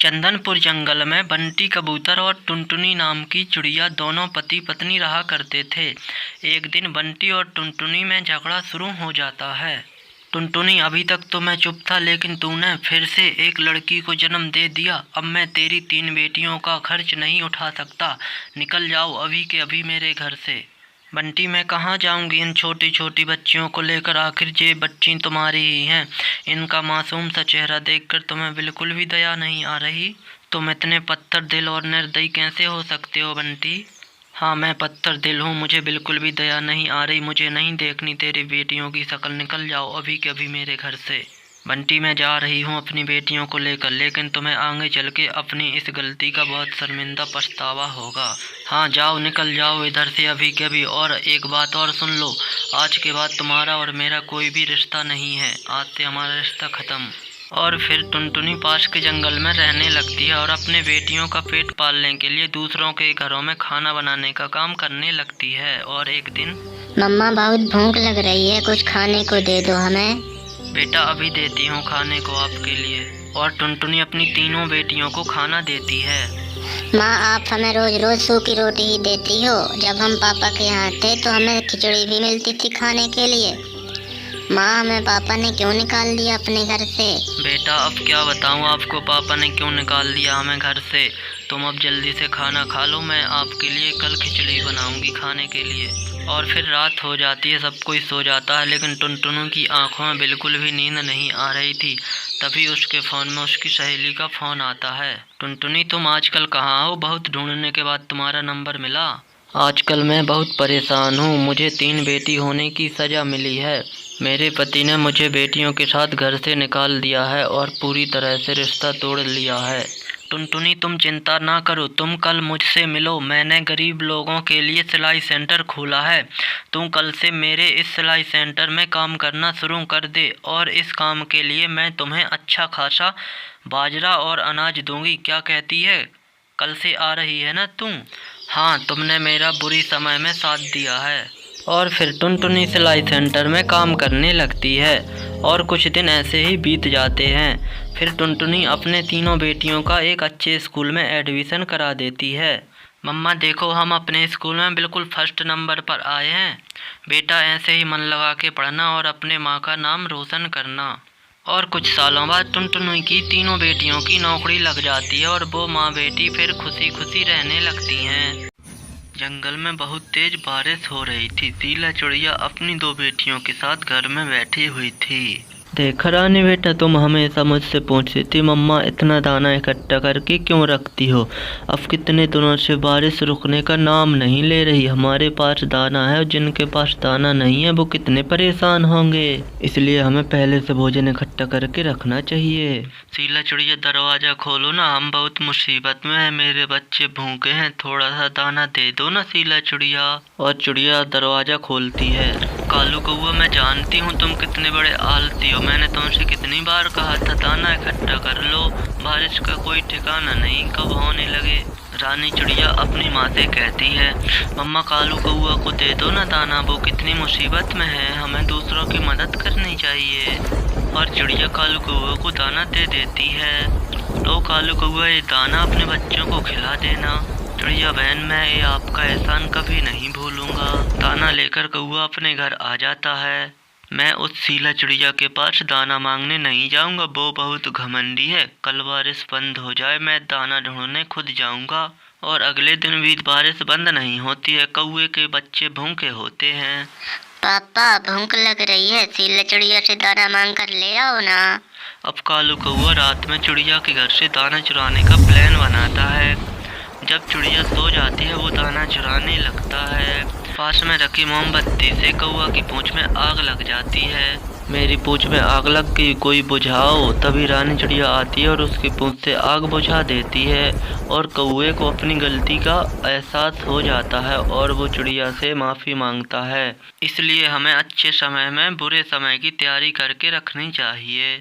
चंदनपुर जंगल में बंटी कबूतर और टुनटुनी नाम की चिड़िया दोनों पति पत्नी रहा करते थे। एक दिन बंटी और टुनटुनी में झगड़ा शुरू हो जाता है। टुनटुनी, अभी तक तो मैं चुप था, लेकिन तूने फिर से एक लड़की को जन्म दे दिया। अब मैं तेरी 3 बेटियों का खर्च नहीं उठा सकता। निकल जाओ अभी के अभी मेरे घर से। बंटी, मैं कहाँ जाऊंगी इन छोटी छोटी बच्चियों को लेकर? आखिर ये बच्ची तुम्हारी ही हैं। इनका मासूम सा चेहरा देखकर तुम्हें बिल्कुल भी दया नहीं आ रही। तुम इतने पत्थर दिल और निर्दयी कैसे हो सकते हो बंटी? हाँ, मैं पत्थर दिल हूँ, मुझे बिल्कुल भी दया नहीं आ रही। मुझे नहीं देखनी तेरी बेटियों की शक्ल। निकल जाओ अभी के अभी मेरे घर से। बंटी, मैं जा रही हूँ अपनी बेटियों को लेकर, लेकिन तुम्हें आगे चल के अपनी इस गलती का बहुत शर्मिंदा पछतावा होगा। हाँ जाओ, निकल जाओ इधर से अभी के अभी। और एक बात और सुन लो, आज के बाद तुम्हारा और मेरा कोई भी रिश्ता नहीं है। आज से हमारा रिश्ता ख़त्म। और फिर टुनटुनी पास के जंगल में रहने लगती है और अपने बेटियों का पेट पालने के लिए दूसरों के घरों में खाना बनाने का काम करने लगती है। और एक दिन, मम्मा बहुत भूख लग रही है, कुछ खाने को दे दो हमें। बेटा, अभी देती हूँ खाने को आपके लिए। और टुनटुनी अपनी तीनों बेटियों को खाना देती है। माँ, आप हमें रोज रोज सूखी रोटी ही देती हो। जब हम पापा के यहाँ थे तो हमें खिचड़ी भी मिलती थी खाने के लिए। माँ, हमें पापा ने क्यों निकाल दिया अपने घर से? बेटा, अब क्या बताऊँ आपको पापा ने क्यों निकाल दिया हमें घर से। तुम अब जल्दी से खाना खा लो, मैं आपके लिए कल खिचड़ी बनाऊंगी खाने के लिए। और फिर रात हो जाती है, सब कोई सो जाता है, लेकिन टुनटुनू की आंखों में बिल्कुल भी नींद नहीं आ रही थी। तभी उसके फ़ोन में उसकी सहेली का फ़ोन आता है। टुनटुनी, तुम आजकल कहाँ हो? बहुत ढूंढने के बाद तुम्हारा नंबर मिला। आजकल मैं बहुत परेशान हूँ। मुझे 3 बेटी होने की सज़ा मिली है। मेरे पति ने मुझे बेटियों के साथ घर से निकाल दिया है और पूरी तरह से रिश्ता तोड़ लिया है। टुनटुनी, तुम चिंता ना करो, तुम कल मुझसे मिलो। मैंने गरीब लोगों के लिए सिलाई सेंटर खोला है। तुम कल से मेरे इस सिलाई सेंटर में काम करना शुरू कर दे, और इस काम के लिए मैं तुम्हें अच्छा खासा बाजरा और अनाज दूंगी। क्या कहती है? कल से आ रही है ना तुम? हाँ, तुमने मेरा बुरी समय में साथ दिया है। और फिर टुनटुनी सिलाई सेंटर में काम करने लगती है और कुछ दिन ऐसे ही बीत जाते हैं। फिर टुनटुनी अपने तीनों बेटियों का एक अच्छे स्कूल में एडमिशन करा देती है। मम्मा देखो, हम अपने स्कूल में बिल्कुल फर्स्ट नंबर पर आए हैं। बेटा, ऐसे ही मन लगा के पढ़ना और अपने माँ का नाम रोशन करना। और कुछ सालों बाद टुनटुनी की तीनों बेटियों की नौकरी लग जाती है और वो माँ बेटी फिर खुशी खुशी रहने लगती हैं। जंगल में बहुत तेज बारिश हो रही थी। शीला चिड़िया अपनी 2 बेटियों के साथ घर में बैठी हुई थी। देखा रानी बेटा, तुम हमेशा मुझसे पूछती थी मम्मा इतना दाना इकट्ठा करके क्यों रखती हो। अब कितने दिनों से बारिश रुकने का नाम नहीं ले रही। हमारे पास दाना है और जिनके पास दाना नहीं है वो कितने परेशान होंगे। इसलिए हमें पहले से भोजन इकट्ठा करके रखना चाहिए। शीला चिड़िया, दरवाजा खोलो ना, हम बहुत मुसीबत में हैं। मेरे बच्चे भूखे हैं, थोड़ा सा दाना दे दो ना शीला चिड़िया। और चिड़िया दरवाजा खोलती है। कालू कौआ, मैं जानती हूँ तुम कितने बड़े आलसी हो। मैंने तुमसे कितनी बार कहा था दाना इकट्ठा कर लो। बारिश का कोई ठिकाना नहीं, कब होने लगे। रानी चिड़िया अपनी माँ से कहती है, मम्मा कालू कौआ को दे दो ना दाना, वो कितनी मुसीबत में है, हमें दूसरों की मदद करनी चाहिए। और चिड़िया कालू कौआ को दाना दे देती है। तो कालू कौआ, ये दाना अपने बच्चों को खिला देना। चिड़िया बहन, मैं ये आपका एहसान कभी नहीं भूलूंगा। दाना लेकर कौआ अपने घर आ जाता है। मैं उस शीला चिड़िया के पास दाना मांगने नहीं जाऊंगा, वो बहुत घमंडी है। कल बारिश बंद हो जाए, मैं दाना ढूंढने खुद जाऊंगा। और अगले दिन भी बारिश बंद नहीं होती है। कौए के बच्चे भूखे होते हैं। पापा, भूख लग रही है, शीला चिड़िया से दाना मांग कर ले आओ ना। अब कालू कौआ रात में चिड़िया के घर से दाना चुराने का प्लान बनाता है। जब चिड़िया सो जाती है, वो दाना चुराने लगता है। पास में रखी मोमबत्ती से कौआ की पूंछ में आग लग जाती है। मेरी पूंछ में आग लग गई, कोई बुझाओ। तभी रानी चिड़िया आती है और उसकी पूंछ से आग बुझा देती है। और कौए को अपनी गलती का एहसास हो जाता है और वो चिड़िया से माफ़ी मांगता है। इसलिए हमें अच्छे समय में बुरे समय की तैयारी करके रखनी चाहिए।